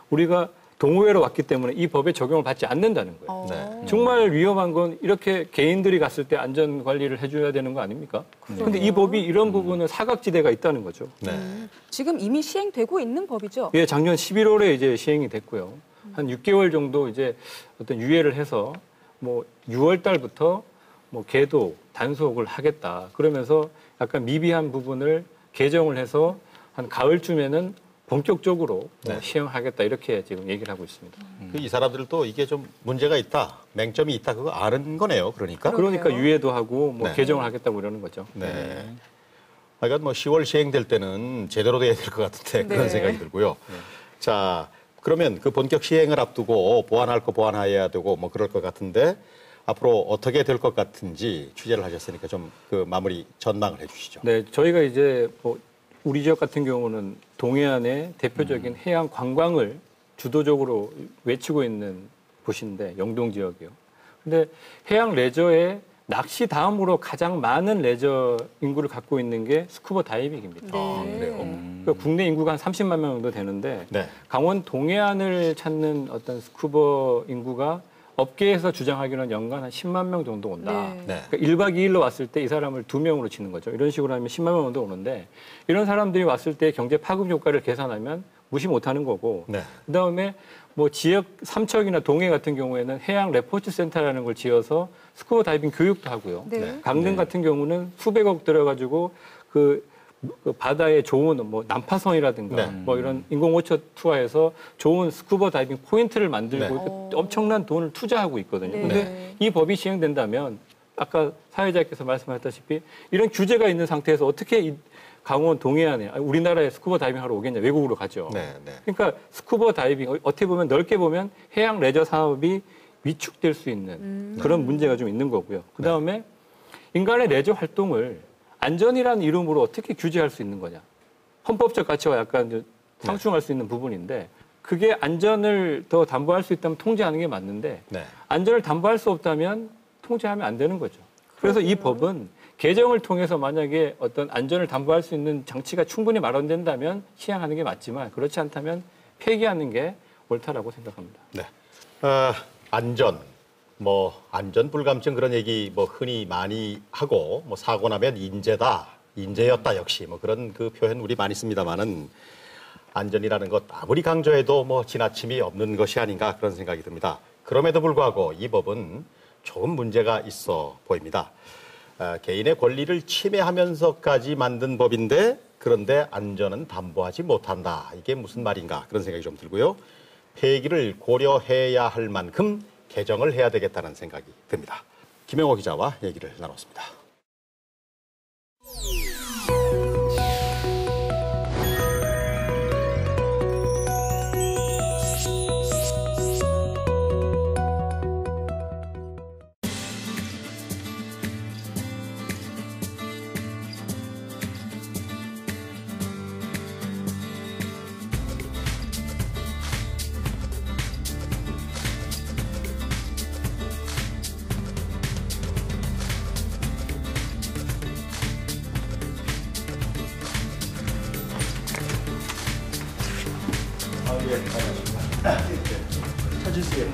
우리가 동호회로 왔기 때문에 이 법에 적용을 받지 않는다는 거예요. 네. 정말 위험한 건 이렇게 개인들이 갔을 때 안전 관리를 해줘야 되는 거 아닙니까? 그런데 이 법이 이런 부분은 사각지대가 있다는 거죠. 네. 지금 이미 시행되고 있는 법이죠? 예, 작년 11월에 이제 시행이 됐고요. 한 6개월 정도 이제 어떤 유예를 해서 뭐 6월 달부터 뭐 계도, 단속을 하겠다. 그러면서 약간 미비한 부분을 개정을 해서 한 가을쯤에는 본격적으로 시행하겠다 이렇게 지금 얘기를 하고 있습니다. 이 사람들도 이게 좀 문제가 있다, 맹점이 있다 그거 아는 거네요. 그러니까 유예도 하고 뭐 개정을 하겠다고 이러는 거죠. 네. 그러니까 뭐 10월 시행될 때는 제대로 돼야 될 것 같은데 그런 생각이 들고요. 자, 그러면 그 본격 시행을 앞두고 보완할 거 보완해야 되고 뭐 그럴 것 같은데 앞으로 어떻게 될 것 같은지 취재를 하셨으니까 좀 그 마무리 전망을 해주시죠. 네, 저희가 이제 뭐 우리 지역 같은 경우는 동해안의 대표적인 해양 관광을 주도적으로 외치고 있는 곳인데 영동 지역이요. 근데 해양 레저에 낚시 다음으로 가장 많은 레저 인구를 갖고 있는 게 스쿠버 다이빙입니다. 아, 그래요? 그러니까 국내 인구가 한 30만 명 정도 되는데 강원 동해안을 찾는 어떤 스쿠버 인구가 업계에서 주장하기로는 연간 한 10만 명 정도 온다. 그러니까 1박 2일로 왔을 때 이 사람을 2명으로 치는 거죠. 이런 식으로 하면 10만 명 정도 오는데 이런 사람들이 왔을 때 경제 파급 효과를 계산하면 무시 못하는 거고 그다음에 뭐 지역 삼척이나 동해 같은 경우에는 해양 레포츠 센터라는 걸 지어서 스쿠버 다이빙 교육도 하고요. 강릉 같은 경우는 수백억 들어가지고 그 바다에 좋은 뭐 난파선이라든가 뭐 이런 인공호처 투하해서 좋은 스쿠버 다이빙 포인트를 만들고 엄청난 돈을 투자하고 있거든요. 근데 이 법이 시행된다면 아까 사회자께서 말씀하셨다시피 이런 규제가 있는 상태에서 어떻게 이 강원 동해안에 우리나라에 스쿠버 다이빙 하러 오겠냐, 외국으로 가죠. 그러니까 스쿠버 다이빙 어떻게 보면 넓게 보면 해양 레저 산업이 위축될 수 있는 그런 문제가 좀 있는 거고요. 그다음에 인간의 레저 활동을 안전이라는 이름으로 어떻게 규제할 수 있는 거냐. 헌법적 가치와 약간 상충할 수 있는 부분인데 그게 안전을 더 담보할 수 있다면 통제하는 게 맞는데 안전을 담보할 수 없다면 통제하면 안 되는 거죠. 그래서 이 법은 개정을 통해서 만약에 어떤 안전을 담보할 수 있는 장치가 충분히 마련된다면 시행하는 게 맞지만 그렇지 않다면 폐기하는 게 옳다라고 생각합니다. 네. 안전, 뭐 안전 불감증 그런 얘기 뭐 흔히 많이 하고 뭐 사고 나면 인재다, 인재였다 역시 뭐 그런 그 표현 우리 많이 씁니다만은 안전이라는 것 아무리 강조해도 뭐 지나침이 없는 것이 아닌가 그런 생각이 듭니다. 그럼에도 불구하고 이 법은 조금 문제가 있어 보입니다. 개인의 권리를 침해하면서까지 만든 법인데 그런데 안전은 담보하지 못한다. 이게 무슨 말인가 그런 생각이 좀 들고요. 폐기를 고려해야 할 만큼 개정을 해야 되겠다는 생각이 듭니다. 김영호 기자와 얘기를 나눴습니다. 찾으세요.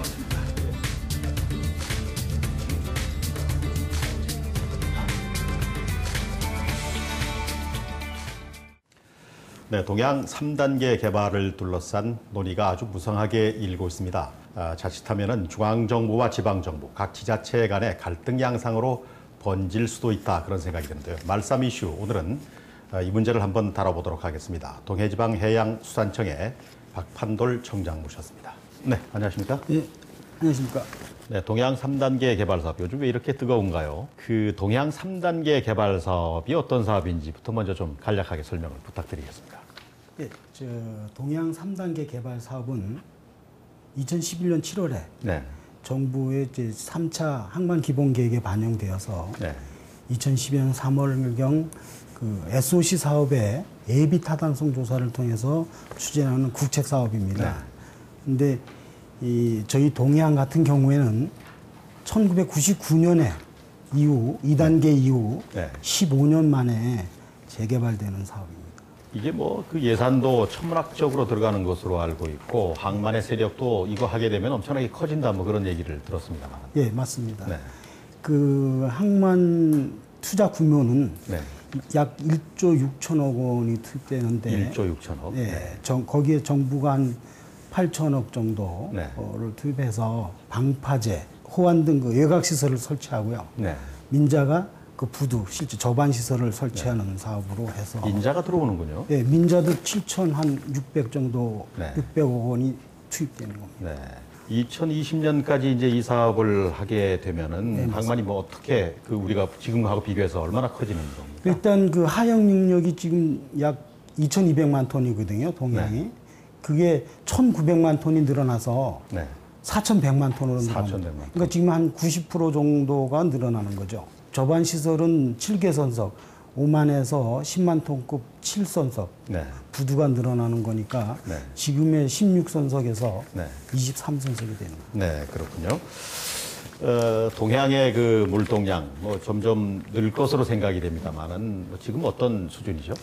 네, 동해안 3단계 개발을 둘러싼 논의가 아주 무성하게 일고 있습니다. 자칫하면 중앙정부와 지방정부, 각 지자체 간의 갈등 양상으로 번질 수도 있다 그런 생각이 드는데요. 말싸움 이슈 오늘은 이 문제를 한번 다뤄보도록 하겠습니다. 동해지방해양수산청의 박판돌 청장 모셨습니다. 네, 안녕하십니까? 네, 안녕하십니까? 네, 동해안 3단계 개발 사업 요즘 왜 이렇게 뜨거운가요? 그 동해안 3단계 개발 사업이 어떤 사업인지부터 먼저 좀 간략하게 설명을 부탁드리겠습니다. 네, 동해안 3단계 개발 사업은 2011년 7월에 정부의 이제 3차 항만 기본 계획에 반영되어서 2012년 3월경 그 SOC 사업의 예비 타당성 조사를 통해서 추진하는 국책 사업입니다. 근데 저희 동해안 같은 경우에는 1999년에 이후 2단계 이후 15년 만에 재개발되는 사업입니다. 이게 뭐 그 예산도 천문학적으로 들어가는 것으로 알고 있고 항만의 세력도 이거 하게 되면 엄청나게 커진다 뭐 그런 얘기를 들었습니다만. 예, 맞습니다. 네. 그 항만 투자 규모는 네. 약 1조 6천억 원이 투입되는데 1조 6천억. 예, 네. 거기에 정부가 한 8천억 정도를 네. 투입해서 방파제, 호환 등 그 외곽 시설을 설치하고요. 네. 민자가 그 부두 실제 저반 시설을 설치하는 사업으로 해서 민자가 들어오는군요. 예, 민자도 7,600 정도, 네. 600억 원이 투입되는 겁니다. 네. 2020년까지 이제 이 사업을 하게 되면은 네, 항만이 뭐 어떻게 그 우리가 지금하고 비교해서 얼마나 커지는 겁니까? 일단 그 하역 능력이 지금 약 2,200만 톤이거든요, 동양이. 네. 그게 1,900만 톤이 늘어나서 네. 4,100만 톤으로 늘어납니다. 그러니까 지금 한 90% 정도가 늘어나는 거죠. 저반 시설은 7개 선석, 5만에서 10만 톤급 7선석, 네. 부두가 늘어나는 거니까 네. 지금의 16선석에서 네. 23선석이 되는 거예요. 네, 그렇군요. 동해안의 그 물동량 뭐 점점 늘 것으로 생각이 됩니다만은 지금 어떤 수준이죠?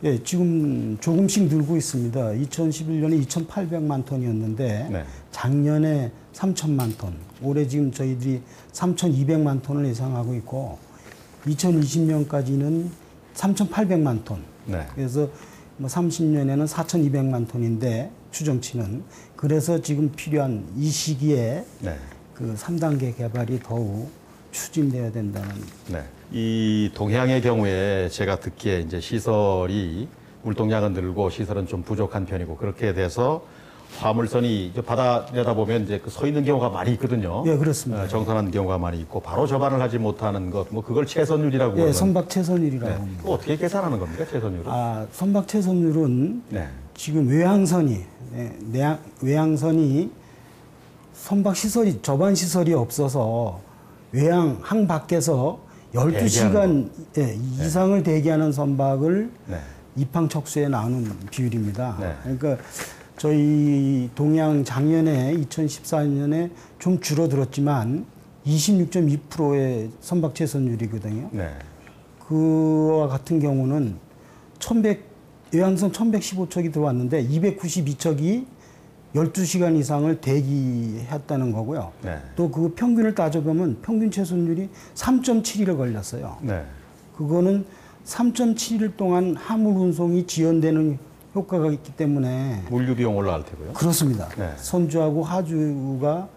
예, 지금 조금씩 늘고 있습니다. 2011년에 2,800만 톤이었는데 네. 작년에 3,000만 톤, 올해 지금 저희들이 3,200만 톤을 예상하고 있고 2020년까지는 3,800만 톤. 네. 그래서 뭐 30년에는 4,200만 톤인데 추정치는 그래서 지금 필요한 이 시기에 네. 그 3단계 개발이 더욱 추진돼야 된다는. 네. 이 동해안의 경우에 제가 듣기에 이제 시설이 물동량은 늘고 시설은 좀 부족한 편이고 그렇게 돼서 화물선이 이제 바다 내다보면 이제 그 서 있는 경우가 많이 있거든요. 예, 그렇습니다. 정선한 경우가 많이 있고 바로 접안을 하지 못하는 것, 뭐 그걸 최선율이라고. 예, 선박 최선율이라고. 네. 합니다. 어떻게 계산하는 겁니까, 최선율은? 아, 선박 최선율은 네. 지금 외항선이 선박 시설이 저반 시설이 없어서 외항 항 밖에서 12시간 이상을 대기하는 선박을 네. 입항 척수에 나누는 비율입니다. 네. 그러니까 저희 동양 작년에 2014년에 좀 줄어들었지만 26.2%의 선박 최선율이거든요. 네. 그와 같은 경우는 외항선 1115척이 들어왔는데 292척이 12시간 이상을 대기했다는 거고요. 네. 또 그 평균을 따져보면 평균 최선율이 3.7일 걸렸어요. 네. 그거는 3.7일 동안 화물 운송이 지연되는 효과가 있기 때문에 물류 비용 올라갈 테고요. 그렇습니다. 네. 선주하고 하주가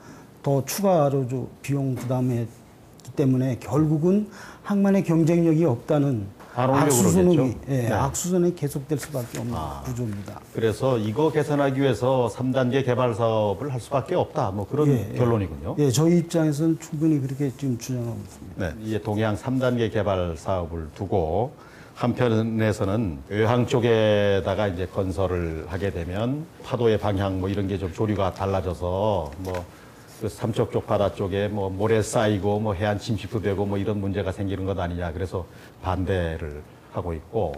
더 추가로 비용 부담했기 때문에 결국은 항만의 경쟁력이 없다는 악수선이 악수선이 계속될 수밖에 없는 구조입니다. 그래서 이거 개선하기 위해서 3단계 개발 사업을 할 수밖에 없다. 뭐 그런 결론이군요. 예, 저희 입장에서는 충분히 그렇게 지금 주장하고 있습니다. 네, 이제 동해안 3단계 개발 사업을 두고 한편에서는 외항 쪽에다가 이제 건설을 하게 되면 파도의 방향 뭐 이런 게 좀 조류가 달라져서 뭐 그 삼척 쪽 바다 쪽에 뭐 모래 쌓이고 뭐 해안 침식도 되고 뭐 이런 문제가 생기는 것 아니냐 그래서 반대를 하고 있고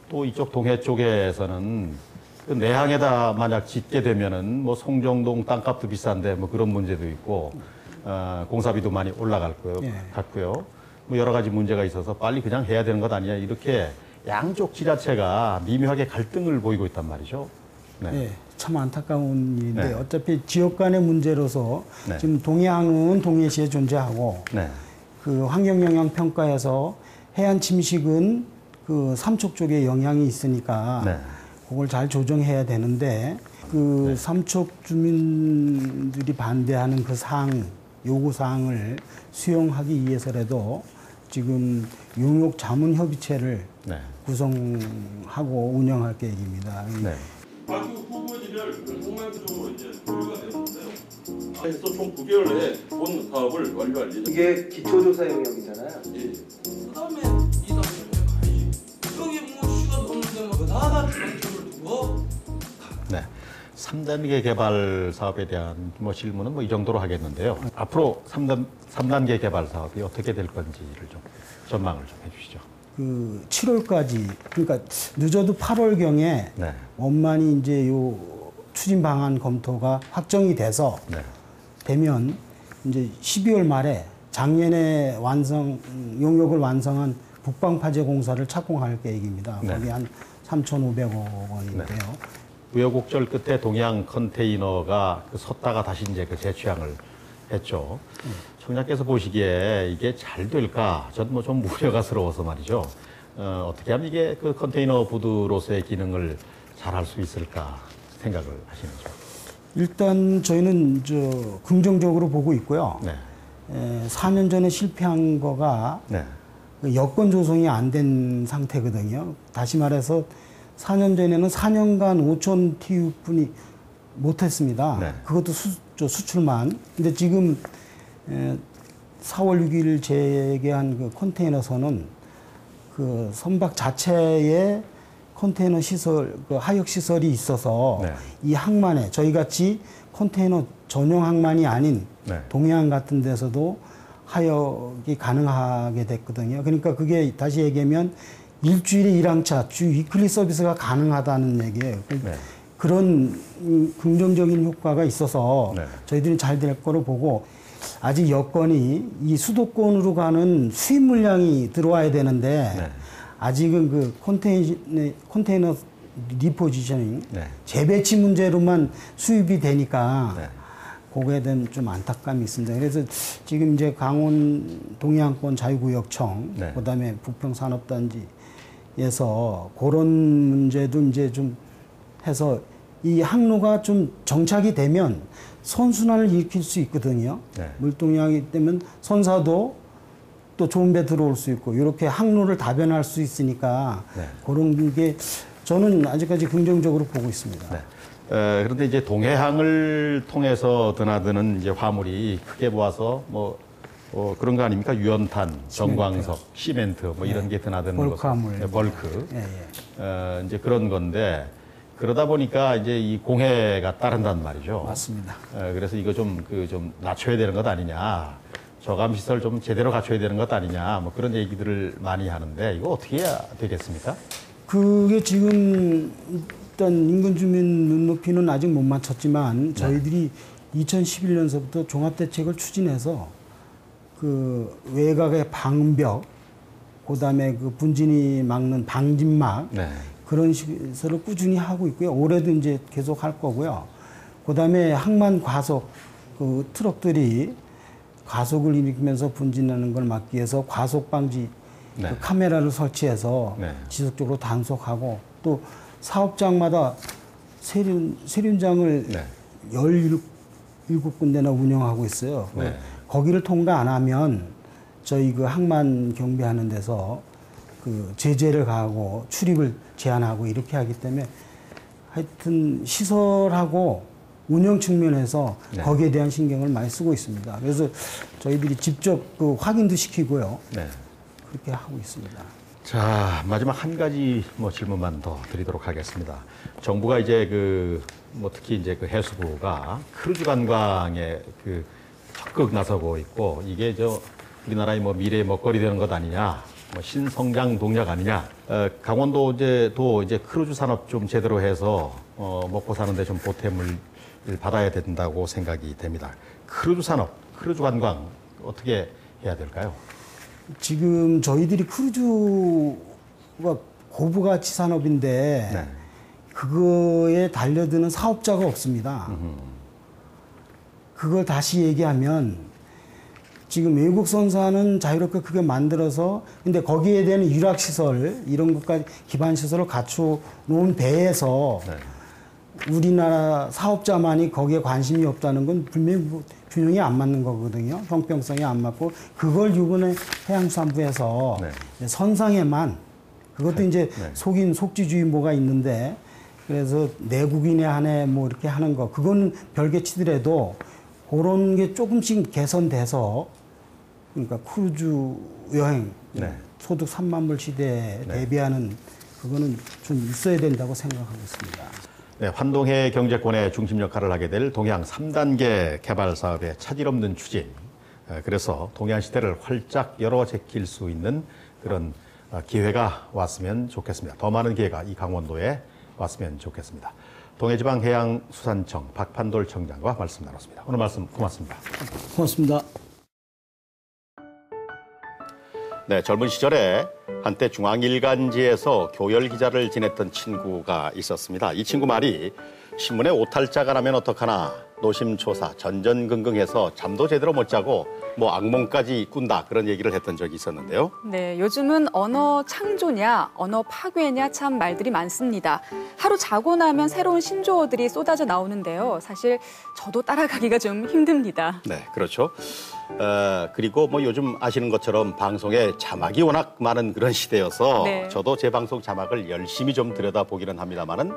또 이쪽 동해 쪽에서는 그 내항에다 만약 짓게 되면은 뭐 송정동 땅값도 비싼데 뭐 그런 문제도 있고 공사비도 많이 올라갈 것 같고요. 뭐 여러 가지 문제가 있어서 빨리 그냥 해야 되는 것 아니냐 이렇게 양쪽 지자체가 미묘하게 갈등을 보이고 있단 말이죠. 네. 네, 참 안타까운 일인데 네. 어차피 지역 간의 문제로서 네. 지금 동해항은 동해시에 존재하고 네. 그 환경영향 평가에서 해안 침식은 그 삼척 쪽에 영향이 있으니까 네. 그걸 잘 조정해야 되는데 그 삼척 주민들이 반대하는 그 요구 사항을 수용하기 위해서라도 지금 용역 자문 협의체를 구성하고 운영할 계획입니다. 네. 가주 후보지를 공공만적으로 이제 분류가 됐는데요. 그래서 총 9개월 내에 본 사업을 완료할 예정. 이게 기초조사 영역이잖아요. 예. 그다음에 2단계로 가야지. 여기 뭐 시간 없는데 뭐 그다가 중점을 두고. 네. 3단계 개발 사업에 대한 뭐 질문은 뭐 이 정도로 하겠는데요. 앞으로 3단계 개발 사업이 어떻게 될 건지를 좀 전망을 좀 해주시죠. 그 7월까지 그러니까 늦어도 8월경에 네. 원만히 이제 요 추진 방안 검토가 확정이 돼서 되면 이제 12월 말에 작년에 용역을 완성한 북방파제 공사를 착공할 계획입니다. 네. 거기 한 3,500억 원인데요. 우여곡절 끝에 동해안 컨테이너가 섰다가 다시 이제 그 재취항을 했죠. 청장께서 보시기에 이게 잘 될까? 전 뭐 좀 우려가스러워서 말이죠. 어떻게 하면 이게 그 컨테이너 부두로서의 기능을 잘 할 수 있을까 생각을 하시는지요? 일단 저희는 긍정적으로 보고 있고요. 4년 전에 실패한 거가 여건 조성이 안 된 상태거든요. 다시 말해서 4년 전에는 4년간 5천 TU뿐이 못했습니다. 그것도 수출만. 근데 지금 4월 6일 재개한 그 컨테이너선은 그 선박 자체에 컨테이너 시설, 그 하역 시설이 있어서 이 항만에 저희 같이 컨테이너 전용 항만이 아닌 동해안 같은 데서도 하역이 가능하게 됐거든요. 그러니까 그게 다시 얘기하면 일주일에 1항차 주 위클리 서비스가 가능하다는 얘기예요. 그런 긍정적인 효과가 있어서 저희들이 잘 될 거로 보고, 아직 여건이 이 수도권으로 가는 수입 물량이 들어와야 되는데 아직은 그 컨테이너 리포지셔닝 재배치 문제로만 수입이 되니까 그거에 대한 좀 안타까움이 있습니다. 그래서 지금 이제 강원 동해안권 자유구역청 그다음에 부평산업단지에서 그런 문제도 이제 좀 해서 이 항로가 좀 정착이 되면 선순환을 일으킬 수 있거든요. 물동량이 되면 선사도 또 좋은 배 들어올 수 있고 이렇게 항로를 다변할 수 있으니까 그런 게 저는 아직까지 긍정적으로 보고 있습니다. 그런데 이제 동해항을 통해서 드나드는 이제 화물이 크게 모아서 그런 거 아닙니까? 유연탄, 정광석, 시멘트 뭐 이런 게 드나드는 벌크 화물. 벌크. 이제 그런 건데 그러다 보니까 이제 이 공해가 따른단 말이죠. 맞습니다. 그래서 이거 좀 낮춰야 되는 것 아니냐. 저감 시설 좀 제대로 갖춰야 되는 것 아니냐. 뭐 그런 얘기들을 많이 하는데 이거 어떻게 해야 되겠습니까? 그게 지금 일단 인근 주민 눈높이는 아직 못 맞췄지만 저희들이 2011년서부터 종합대책을 추진해서 그 외곽의 방벽, 그다음에 그 분진이 막는 방진막 그런 시설을 꾸준히 하고 있고요. 올해도 이제 계속 할 거고요. 그다음에 항만 과속 그 트럭들이 과속을 일으키면서 분진하는 걸 막기 위해서 과속 방지 그 카메라를 설치해서 지속적으로 단속하고 또 사업장마다 세륜장을 17군데나 운영하고 있어요. 거기를 통과 안 하면 저희 그 항만 경비하는 데서 그 제재를 가하고 출입을 제한하고 이렇게 하기 때문에 하여튼 시설하고 운영 측면에서 거기에 대한 신경을 많이 쓰고 있습니다. 그래서 저희들이 직접 그 확인도 시키고요. 그렇게 하고 있습니다. 자, 마지막 한 가지 질문만 더 드리도록 하겠습니다. 정부가 이제 특히 이제 그 해수부가 크루즈 관광에 적극 나서고 있고 이게 우리나라의 미래의 먹거리 되는 것 아니냐, 신성장 동력 아니냐. 강원도 이제 크루즈 산업 좀 제대로 해서 먹고 사는데 좀 보탬을 받아야 된다고 생각이 됩니다. 크루즈 산업, 크루즈 관광 어떻게 해야 될까요? 지금 저희들이 크루즈가 고부가치 산업인데 그거에 달려드는 사업자가 없습니다. 그걸 다시 얘기하면 지금 외국 선사는 자유롭게 크게 만들어서 근데 거기에 대한 유락시설 이런 것까지 기반시설을 갖춰 놓은 배에서 우리나라 사업자만이 거기에 관심이 없다는 건 분명히 균형이 안 맞는 거거든요. 형평성이 안 맞고 그걸 이번에 해양수산부에서 선상에만 그것도 이제 속인 속지주의보가 있는데 그래서 내국인에 한해 이렇게 하는 거 그건 별개 치더라도 그런 게 조금씩 개선돼서 그러니까 크루즈 여행 소득 3만 불 시대에 대비하는 그거는 좀 있어야 된다고 생각하고 있습니다. 환동해 경제권의 중심 역할을 하게 될 동해안 3단계 개발 사업의 차질 없는 추진. 그래서 동해안 시대를 활짝 열어 제낄 수 있는 그런 기회가 왔으면 좋겠습니다. 더 많은 기회가 이 강원도에 왔으면 좋겠습니다. 동해지방해양수산청 박판돌 청장과 말씀 나눴습니다. 오늘 말씀 고맙습니다. 고맙습니다. 네, 젊은 시절에 한때 중앙일간지에서 교열 기자를 지냈던 친구가 있었습니다. 이 친구 말이 신문에 오탈자가 나면 어떡하나 노심초사 전전긍긍해서 잠도 제대로 못 자고 뭐 악몽까지 꾼다 그런 얘기를 했던 적이 있었는데요. 네, 요즘은 언어 창조냐, 언어 파괴냐 참 말들이 많습니다. 하루 자고 나면 새로운 신조어들이 쏟아져 나오는데요. 사실 저도 따라가기가 좀 힘듭니다. 네, 그렇죠. 그리고 뭐 요즘 아시는 것처럼 방송에 자막이 워낙 많은 그런 시대여서 네. 저도 제 방송 자막을 열심히 좀 들여다보기는 합니다만은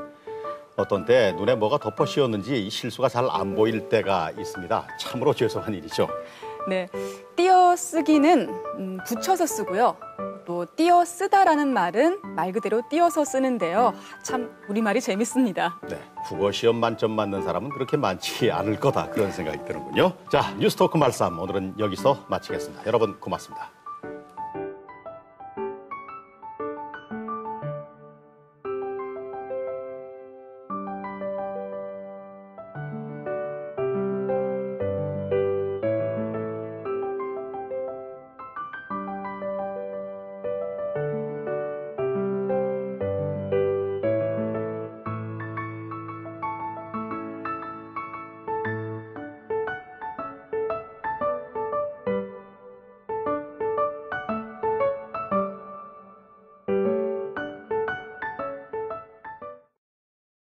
어떤 때 눈에 뭐가 덮어 씌웠는지 실수가 잘 안 보일 때가 있습니다. 참으로 죄송한 일이죠. 네, 띄어쓰기는 붙여서 쓰고요. 또 띄어쓰다라는 말은 말 그대로 띄어서 쓰는데요. 참 우리말이 재밌습니다. 네, 국어 시험 만점 맞는 사람은 그렇게 많지 않을 거다 그런 생각이 드는군요. 자, 뉴스토크 말싸움 오늘은 여기서 마치겠습니다. 여러분 고맙습니다.